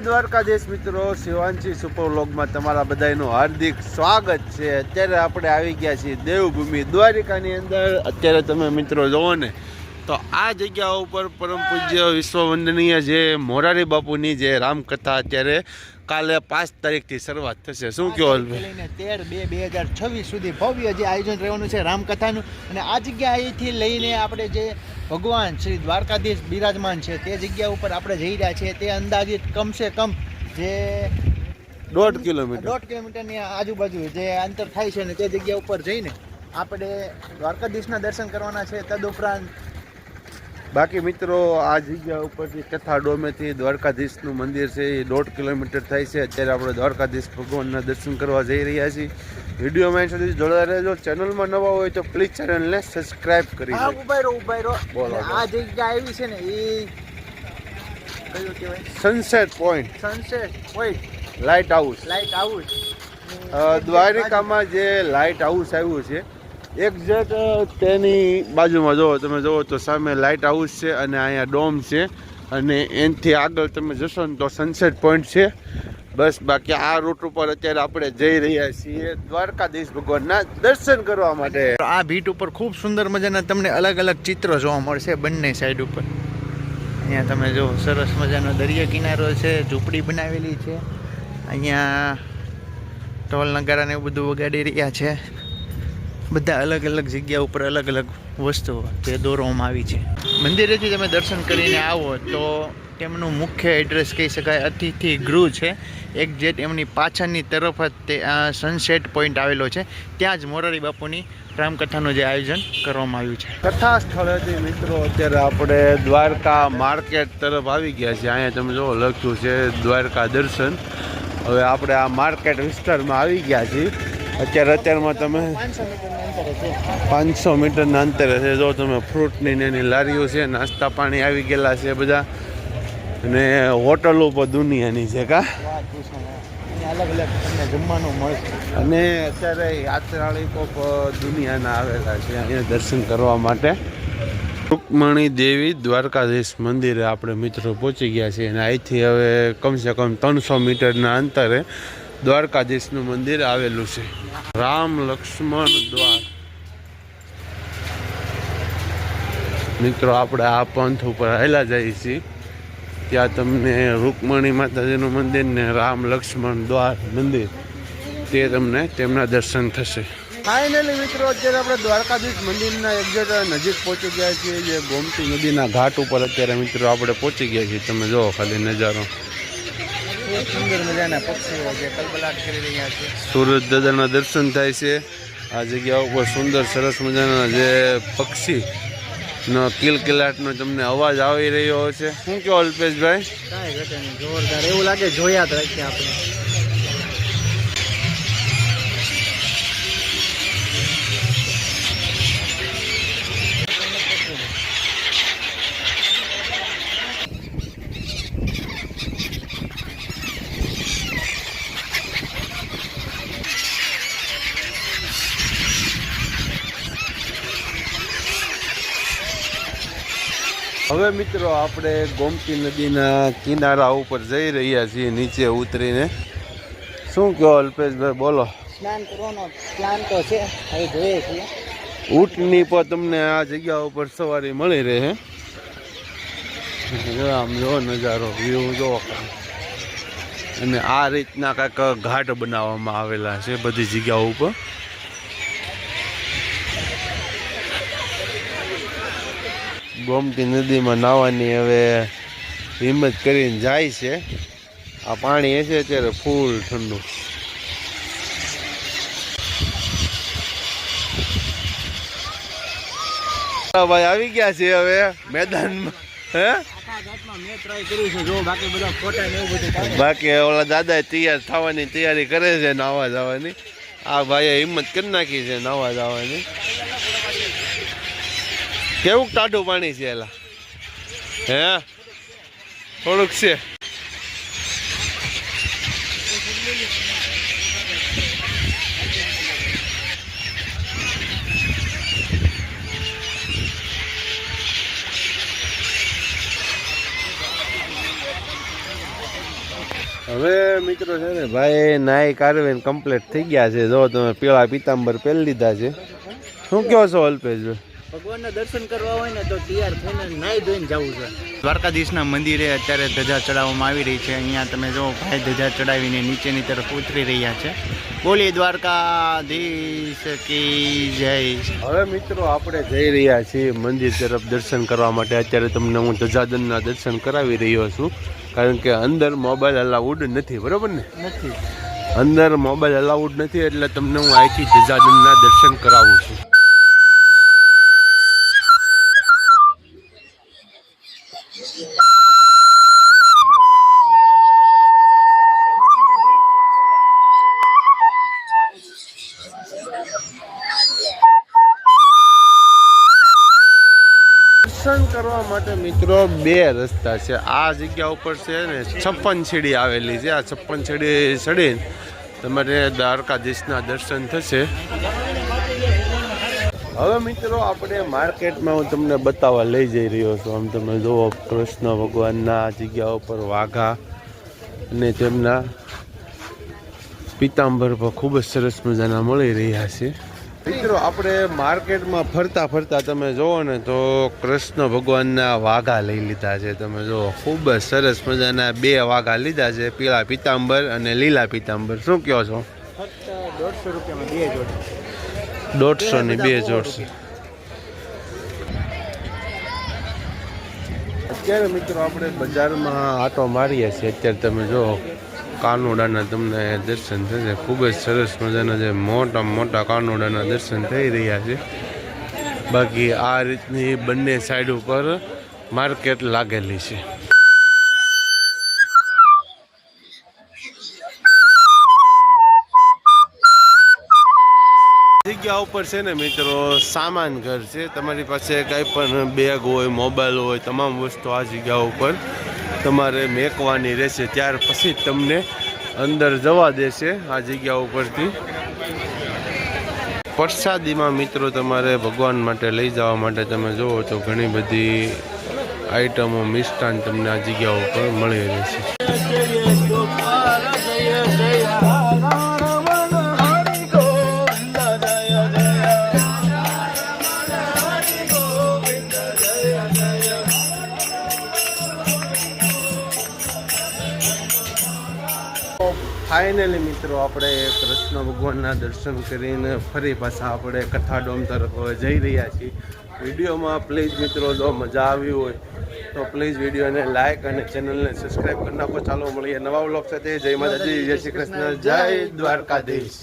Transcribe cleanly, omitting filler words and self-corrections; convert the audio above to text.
દ્વારકાધીશ મિત્રો, શિવાંશી સુપર વ્લોગમાં તમારા બધાનું હાર્દિક સ્વાગત છે। અત્યારે આપણે આવી ગયા છીએ દેવભૂમિ દ્વારિકાની અંદર। અત્યારે તમે મિત્રો જોવો ને તો આ જગ્યા ઉપર પરમ પૂજ્ય વિશ્વવંદનીય જે મોરારી બાપુની જે રામકથા અત્યારે કાલે 5 તારીખથી શરૂઆત થશે। શું કહો? 13/2/2026 સુધી ભવ્ય જે આયોજન રહેવાનું છે રામકથાનું। અને આ જગ્યા અહીંથી લઈને આપણે જે ભગવાન શ્રી દ્વારકાધીશ બિરાજમાન છે તે જગ્યા ઉપર આપણે જઈ રહ્યા છીએ। તે અંદાજિત કમસે કમ જે 1.5 કિલોમીટર 1.5 કિલોમીટરની આજુબાજુ જે અંતર થાય છે ને તે જગ્યા ઉપર જઈને આપણે દ્વારકાધીશના દર્શન કરવાના છે। તદુપરાંત બાકી મિત્રો આ જગ્યા ઉપરથી કથા ડોમેથી દ્વારકાધીશનું મંદિર છે એ 1.5 કિલોમીટર થાય છે। અત્યારે આપણે દ્વારકાધીશ ભગવાનના દર્શન કરવા જઈ રહ્યા છીએ। વિડીયોમાં સુધી જોડાયા રહેજો। ચેનલમાં નવા હોય તો પ્લીઝ ચેનલને સબસ્ક્રાઇબ કરી દો। બોલો આ જગ્યા આવી છે ને એ કયું કહેવાય? Sunset point light house. દ્વારિકામાં જે લાઇટ હાઉસ આવ્યું છે એક્ઝેક્ટ તેની બાજુમાં જુઓ, તમે જુઓ તો સામે લાઇટ હાઉસ છે અને અહીંયા ડોમ છે અને એનાથી આગળ તમે જશો ને તો સનસેટ પોઈન્ટ છે। બસ બાકી આ રૂટ ઉપર અત્યારે આપણે જઈ રહ્યા છીએ દ્વારકાધીશ ભગવાનના દર્શન કરવા માટે। આ ભીટ ઉપર ખૂબ સુંદર મજાના તમને અલગ અલગ ચિત્રો જોવા મળશે બંને સાઈડ ઉપર। અહીંયા તમે જો સરસ મજાનો દરિયા કિનારો છે, ઝૂંપડી બનાવેલી છે, અહીંયા ઢોલ નગારાને એવું બધું વગાડી રહ્યા છે। બધા અલગ અલગ જગ્યા ઉપર અલગ અલગ વસ્તુઓ તે દોરવામાં આવી છે। મંદિરેથી તમે દર્શન કરીને આવો તો તેમનું મુખ્ય એડ્રેસ કહી શકાય અતિથિ ગૃહ છે। એક્ઝેક્ટ એમની પાછળની તરફ જ તે સનસેટ પોઈન્ટ આવેલો છે। ત્યાં જ મોરારી બાપુની રામકથાનું જે આયોજન કરવામાં આવ્યું છે। કથા સ્થળેથી મિત્રો અત્યારે આપણે દ્વારકા માર્કેટ તરફ આવી ગયા છીએ। અહીંયા તમે જો લખ્યું છે દ્વારકા દર્શન। હવે આપણે આ માર્કેટ વિસ્તારમાં આવી ગયા છીએ। અત્યારમાં તમે 500 મીટરના અંતરે છે। જો તમે ફ્રૂટની એની લારીઓ છે, નાસ્તા પાણી આવી ગયેલા છે બધા, અને હોટલો પર દુનિયાની છે કા અલગ અલગ તમને જમવાનું મળશે। અને અત્યારે યાત્રાળુઓ દુનિયાના આવેલા છે અહીંયા દર્શન કરવા માટે। રૂકમણી દેવી દ્વારકાધીશ મંદિરે આપણે મિત્રો પહોંચી ગયા છીએ અને અહીંથી હવે કમસે કમ 300 મીટરના અંતરે દ્વારકાધીશનું મંદિર આવેલું છે। રામ લક્ષ્મણ દ્વાર મિત્રો આપણે આ પંથ ઉપર હાલ્યા જઈએ છીએ। ત્યાં તમને રૂકમણી માતાજીનું મંદિર ને રામ લક્ષ્મણ દ્વાર મંદિર તે તમને તેમના દર્શન થશે। ફાઇનલી મિત્રો અત્યારે આપણે દ્વારકાધીશ મંદિરના એક્ઝેક્ટ નજીક પહોંચી ગયા છીએ। જે ગોમતી નદીના ઘાટ ઉપર અત્યારે મિત્રો આપણે પહોંચી ગયા છીએ। તમે જુઓ ખાલી નજારો, સુંદર મજાના પક્ષીઓ જે કલબલાટ કરી રહ્યા છે। સૂરજ દાદાના દર્શન થાય છે આ જગ્યા ઉપર। સુંદર સરસ મજાના જે પક્ષીનો કિલકિલાટનો તમને અવાજ આવી રહ્યો છે। શું કહો અલ્પેશભાઈ? કાંઈ ઘટે નહીં, જોરદાર, એવું લાગે જોયા જ રાખીએ આપણે। હવે મિત્રો આપણે ગોમતી નદીના કિનારા ઉપર જઈ રહ્યા છીએ નીચે ઉતરીને। શું કહો અલ્પેશભાઈ? બોલો। સ્નાન કરવાનો પ્લાન તો છે, હવે જોઈએ છીએ। ઊંટની પર તમને આ જગ્યા ઉપર સવારી મળી રહે। આમ જો નજારો, વ્યૂ જો, અને આ રીતના કાંઈક ઘાટ બનાવવામાં આવેલા છે બધી જગ્યાઓ ઉપર। ગોમતી નદીમાં નાહવાની હવે હિંમત કરીને જાય છે। આ પાણી હશે અત્યારે ફૂલ ઠંડુ। ભાઈ આવી ગયા છે હવે મેદાનમાં। હે બાકી ઓલા દાદા તૈયાર થવાની તૈયારી કરે છે નાહવા જવાની। આ ભાઈએ હિંમત કરી નાખી છે નાહવા જવાની। કેવું ટાઢું પાણી છે એલા? હે થોડુંક છે। મિત્રો છે ને ભાઈ નાઈ કારવીને કમ્પ્લીટ થઈ ગયા છે. જો તમે પીળા પીતાંબર પહેરી લીધા છે. શું કહો છો અલ્પેશભાઈ? ભગવાનના દર્શન કરવા હોય ને તો તૈયાર થઈને નાઈ ધોઈને જવું છે. દ્વારકાધીશના મંદિરે અત્યારે ધજા ચડાવવામાં આવી રહી છે. અહીંયા તમે જો ભાઈ ધજા ચડાવીને નીચેની તરફ ઉતરી રહ્યા છે. બોલી દ્વારકાધીશ કી જય. હવે મિત્રો આપણે જઈ રહ્યા છીએ મંદિર તરફ દર્શન કરવા માટે. અત્યારે તમને હું ધજાદનના દર્શન કરાવી રહ્યો છું, કારણ કે અંદર મોબાઈલ અલાઉડ નથી, બરોબર ને? નથી, અંદર મોબાઈલ અલાઉડ નથી, એટલે તમને હું અહીંથી ધજાદનના દર્શન કરાવું છું. દર્શન કરવા માટે મિત્રો બે રસ્તા છે. આ જગ્યા ઉપર છે ને 56 સીડી આવેલી છે. આ 56 સીડી ચડીને તમારે દ્વારકાધીશના દર્શન થશે. હવે મિત્રો આપણે માર્કેટમાં હું તમને બતાવવા લઈ જઈ રહ્યો છું. આમ તમે જુઓ કૃષ્ણ ભગવાનના આ જગ્યા ઉપર વાઘા અને તેમના પીતાંબર પર ખૂબ જ સરસ મજાના મળી રહ્યા છે. મિત્રો આપણે માર્કેટમાં ફરતા ફરતા તમે જુઓ ને તો કૃષ્ણ ભગવાનના વાઘા લઈ લીધા છે. તમે જુઓ ખૂબ જ સરસ મજાના બે વાઘા લીધા છે, પીળા પીતાંબર અને લીલા પીતાંબર. શું કહો છો? ફક્ત 150 રૂપિયામાં બે જોડ. 150 ની બે જોડ છે. અત્યારે મિત્રો આપણે બજારમાં આટો મારીએ છીએ. અત્યારે તમે જો કાનુડાના તમને દર્શન થશે. ખૂબ જ સરસ મજાના જે મોટા મોટા કાનુડાના દર્શન થઈ રહ્યા છે. બાકી આ રીતની બંને સાઈડ ઉપર માર્કેટ લાગેલી છે. જગ્યા ઉપર છે ને મિત્રો સામાન ઘર છે. તમારી પાસે કંઈ પણ બેગ હોય, મોબાઈલ હોય, તમામ વસ્તુ આ જગ્યા ઉપર તમારે મેકવાની રહેશે. ત્યાર પછી તમને અંદર જવા દેશે આ જગ્યા ઉપરથી. પ્રસાદીમાં મિત્રો તમારે ભગવાન માટે લઈ જવા માટે તમે જુઓ તો ઘણી બધી આઈટમો મિષ્ટાન તમને આ જગ્યા ઉપર મળી રહેશે. ફાઇનલી મિત્રો આપણે કૃષ્ણ ભગવાનના દર્શન કરીને ફરી પાછા આપણે કથાડોમ તરફ જઈ રહ્યા છીએ. વિડીયોમાં પ્લીઝ મિત્રો જો મજા આવી હોય તો પ્લીઝ વિડીયોને લાઇક અને ચેનલને સબસ્ક્રાઈબ કરી નાખો. ચાલો મળીએ નવા વ્લોગ સાથે. જય માતાજી, જય શ્રી કૃષ્ણ, જય દ્વારકાધીશ.